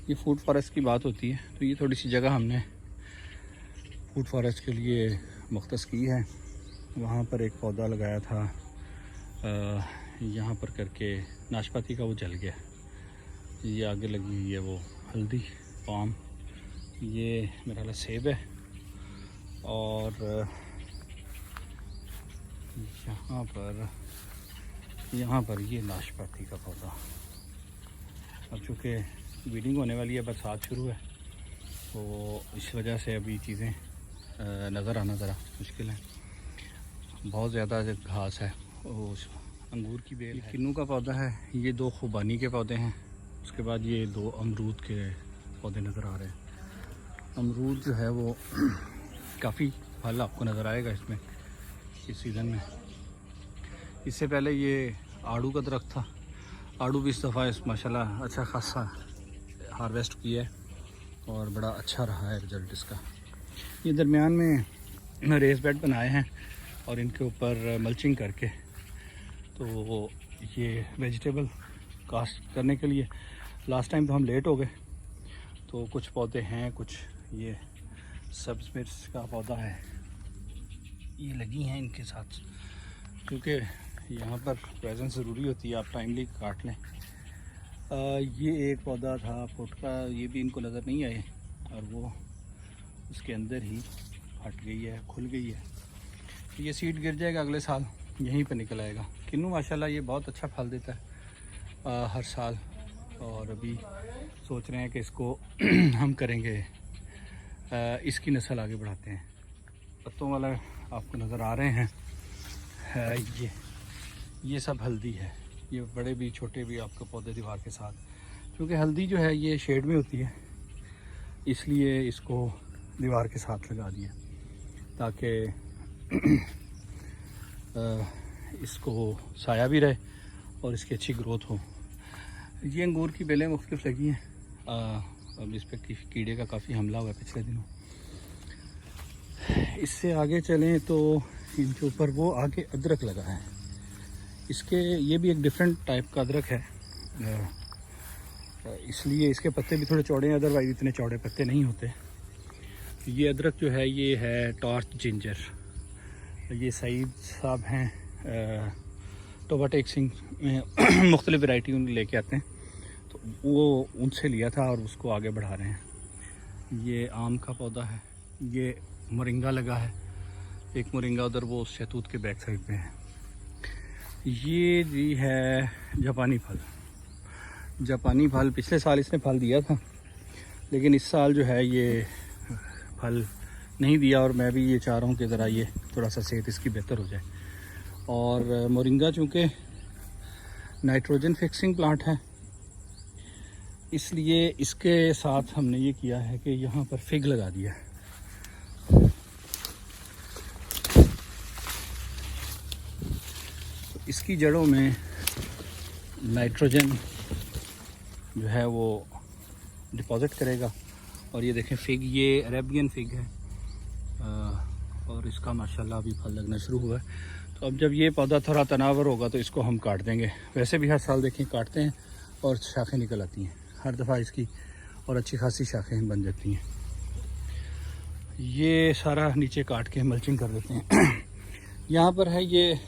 ये food forest की बात होती है, तो ये थोड़ी सी जगह हमने फूड फॉरेस्ट के लिए मुख्तस की है। वहाँ पर एक पौधा लगाया था यहाँ पर करके नाशपाती का, वो जल गया। ये आगे लगी हुई है वो हल्दी पाम, ये मेरा ख्याल सेब है, और यहाँ पर ये नाशपाती का पौधा। अब चूँकि वीडिंग होने वाली है, बरसात शुरू है, तो इस वजह से अभी चीज़ें नज़र आना ज़रा मुश्किल है। बहुत ज़्यादा जो घास है वो अंगूर की बेल है। किन्नू का पौधा है, ये 2 खुबानी के पौधे हैं। उसके बाद ये 2 अमरूद के पौधे नज़र आ रहे हैं। अमरूद जो है वो काफ़ी फल आपको नज़र आएगा इसमें इस सीज़न में। इससे पहले ये आड़ू का दरख्त था। आड़ू भी इस दफ़ा इस माशाल्लाह अच्छा खासा हार्वेस्ट किया है और बड़ा अच्छा रहा है रिज़ल्ट इसका। ये दरमियान में रेस बेड बनाए हैं और इनके ऊपर मल्चिंग करके, तो ये वेजिटेबल कास्ट करने के लिए लास्ट टाइम तो हम लेट हो गए, तो कुछ पौधे हैं, कुछ ये सब्ज़ मिर्च का पौधा है, ये लगी हैं इनके साथ, क्योंकि यहाँ पर प्रेजेंस ज़रूरी होती है, आप टाइमली काट लें। ये एक पौधा था फुट का, ये भी इनको नज़र नहीं आए और वो उसके अंदर ही फट गई है, खुल गई है। तो ये सीड गिर जाएगा, अगले साल यहीं पर निकल आएगा। किन्नू माशाल्लाह ये बहुत अच्छा फल देता है हर साल, और अभी सोच रहे हैं कि इसको हम करेंगे, इसकी नस्ल आगे बढ़ाते हैं। पत्तों वाला आपको नज़र आ रहे हैं, ये सब हल्दी है। ये बड़े भी छोटे भी आपके पौधे दीवार के साथ, क्योंकि हल्दी जो है ये शेड में होती है, इसलिए इसको दीवार के साथ लगा दिया ताकि इसको साया भी रहे और इसकी अच्छी ग्रोथ हो। ये अंगूर की बेलें मुख्तलिफ लगी हैं। अब इस पर कीड़े का काफ़ी हमला हुआ है पिछले दिनों। इससे आगे चलें तो इनके ऊपर वो आगे अदरक लगा है। इसके ये भी एक डिफरेंट टाइप का अदरक है, इसलिए इसके पत्ते भी थोड़े चौड़े हैं, अदरवाइज इतने चौड़े पत्ते नहीं होते। ये अदरक जो है ये है टॉर्च जिंजर। ये सईद साहब हैं टोबाटेक सिंह में मुख्तलिफ वैरायटी उन लेके आते हैं, तो वो उनसे लिया था और उसको आगे बढ़ा रहे हैं। ये आम का पौधा है, ये मोरिंगा लगा है, एक मोरिंगा उधर वो शहतूत के बैक साइड पे है। ये जी है जापानी फल। जापानी फल पिछले साल इसने फल दिया था, लेकिन इस साल जो है ये फल नहीं दिया, और मैं भी ये चाह रहा हूँ कि ज़रा ये थोड़ा सा सेहत इसकी बेहतर हो जाए। और मोरिंगा चूँकि नाइट्रोजन फिक्सिंग प्लांट है, इसलिए इसके साथ हमने ये किया है कि यहाँ पर फिग लगा दिया। इसकी जड़ों में नाइट्रोजन जो है वो डिपॉज़िट करेगा। और ये देखें फिग, ये अरेबियन फिग है और इसका माशाल्लाह अभी फल लगना शुरू हुआ है। तो अब जब ये पौधा थोड़ा तनावर होगा तो इसको हम काट देंगे। वैसे भी हर साल देखें काटते हैं और शाखें निकल आती हैं हर दफ़ा इसकी, और अच्छी खासी शाखें बन जाती हैं। ये सारा नीचे काट के मल्चिंग कर देते हैं। यहाँ पर है ये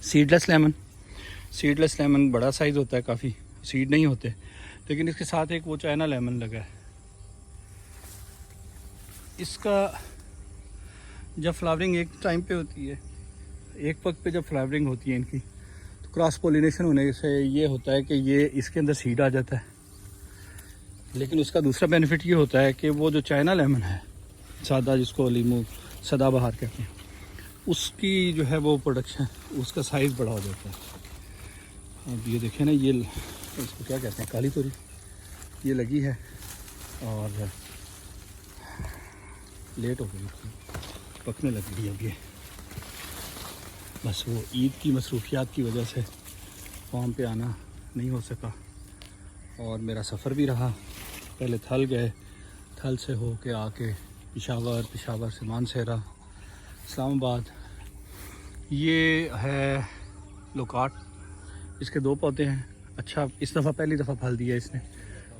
सीडलेस लेमन। सीडलेस लेमन बड़ा साइज़ होता है, काफ़ी सीड नहीं होते, लेकिन इसके साथ एक वो चाइना लेमन लगा है। इसका जब फ्लावरिंग एक टाइम पे होती है, एक वक्त पे जब फ्लावरिंग होती है इनकी, तो क्रॉस पोलिनेशन होने से ये होता है कि ये इसके अंदर सीड आ जाता है। लेकिन उसका दूसरा बेनिफिट ये होता है कि वो जो चाइना लेमन है सादा, जिसको लीमू सदाबहार कहते हैं, उसकी जो है वो प्रोडक्शन, उसका साइज़ बड़ा हो जाता है। अब ये देखें ना, ये इसको क्या कहते हैं, काली तोरी, ये लगी है और लेट हो गई थी, पकने लग गई अब ये। बस वो ईद की मसरूफियात की वजह से फार्म पे आना नहीं हो सका, और मेरा सफ़र भी रहा। पहले थल गए, थल से हो के आके पेशावर, पेशावर से मानसहरा, इस्लामाबाद। ये है लोकाट, इसके 2 पौधे हैं। अच्छा, इस दफ़ा पहली दफ़ा फल दिया इसने,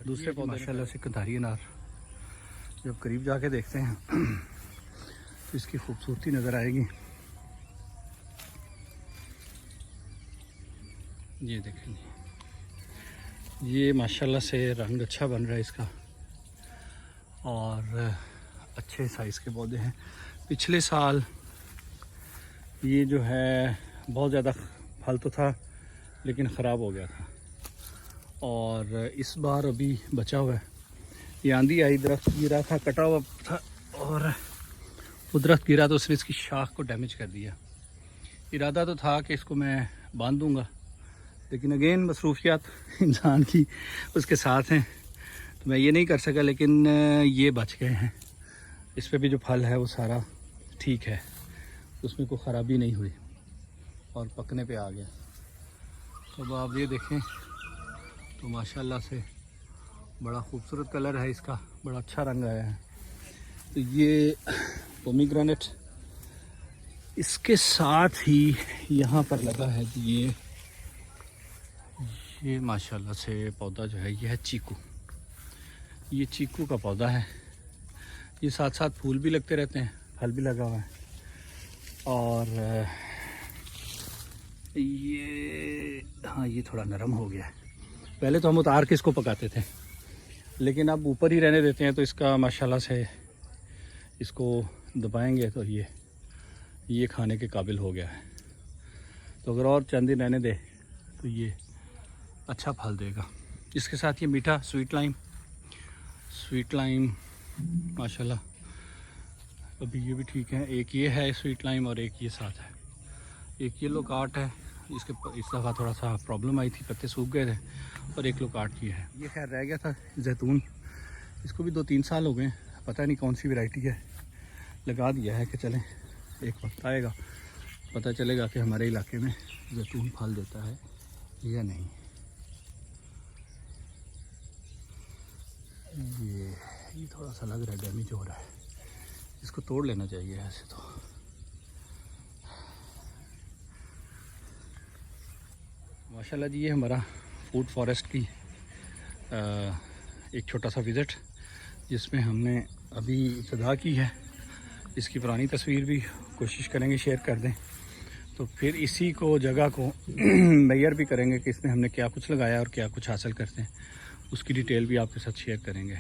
दूसरे पौधे माशाल्लाह से कंधारी अनार जब करीब जाके देखते हैं तो इसकी खूबसूरती नज़र आएगी। ये देखें, ये माशाल्लाह से रंग अच्छा बन रहा है इसका और अच्छे साइज़ के पौधे हैं। पिछले साल ये जो है बहुत ज़्यादा फल तो था लेकिन ख़राब हो गया था और इस बार अभी बचा हुआ है। ये आंधी आई, दरख्त गिरा था, कटा हुआ था और वो दरख्त गिरा तो उसने इसकी शाख को डैमेज कर दिया। इरादा तो था कि इसको मैं बांध दूँगा लेकिन अगेन मसरूफियात इंसान की उसके साथ हैं तो मैं ये नहीं कर सका, लेकिन ये बच गए हैं। इस पे भी जो फल है वो सारा ठीक है, उसमें कोई ख़राबी नहीं हुई और पकने पे आ गया। तो अब आप ये देखें तो माशाल्लाह से बड़ा खूबसूरत कलर है इसका, बड़ा अच्छा रंग आया है। तो ये पोमीग्रेनेट, इसके साथ ही यहाँ पर लगा है कि ये माशाल्लाह से पौधा जो है ये है चीकू। ये चीकू का पौधा है, ये साथ साथ फूल भी लगते रहते हैं, फल भी लगा हुआ है। और ये हाँ, ये थोड़ा नरम हो गया है। पहले तो हम उतार के इसको पकाते थे लेकिन अब ऊपर ही रहने देते हैं तो इसका माशाल्लाह से इसको दबाएंगे तो ये खाने के काबिल हो गया है। तो अगर और चंद दिन रहने दे तो ये अच्छा फल देगा। इसके साथ ये मीठा स्वीट लाइम माशाल्लाह अभी ये भी ठीक है। एक ये है स्वीट लाइम और एक ये साथ है। एक ये लोकाट है, इसके इस दफ़ा थोड़ा सा प्रॉब्लम आई थी, पत्ते सूख गए थे, और एक लोकाट ये है। ये खैर रह गया था जैतून, इसको भी 2-3 साल हो गए, पता नहीं कौन सी वैरायटी है। लगा दिया है कि चलें एक वक्त आएगा पता चलेगा कि हमारे इलाके में जैतून फल देता है या नहीं। ये थोड़ा सा लग रहा है डैमेज हो रहा है, इसको तोड़ लेना चाहिए ऐसे तो। माशाल्लाह जी, ये हमारा फूड फॉरेस्ट की एक छोटा सा विज़िट जिसमें हमने अभी इब्तिदा की है। इसकी पुरानी तस्वीर भी कोशिश करेंगे शेयर कर दें, तो फिर इसी को जगह को मेजर भी करेंगे कि इसमें हमने क्या कुछ लगाया और क्या कुछ हासिल करते हैं, उसकी डिटेल भी आपके साथ शेयर करेंगे।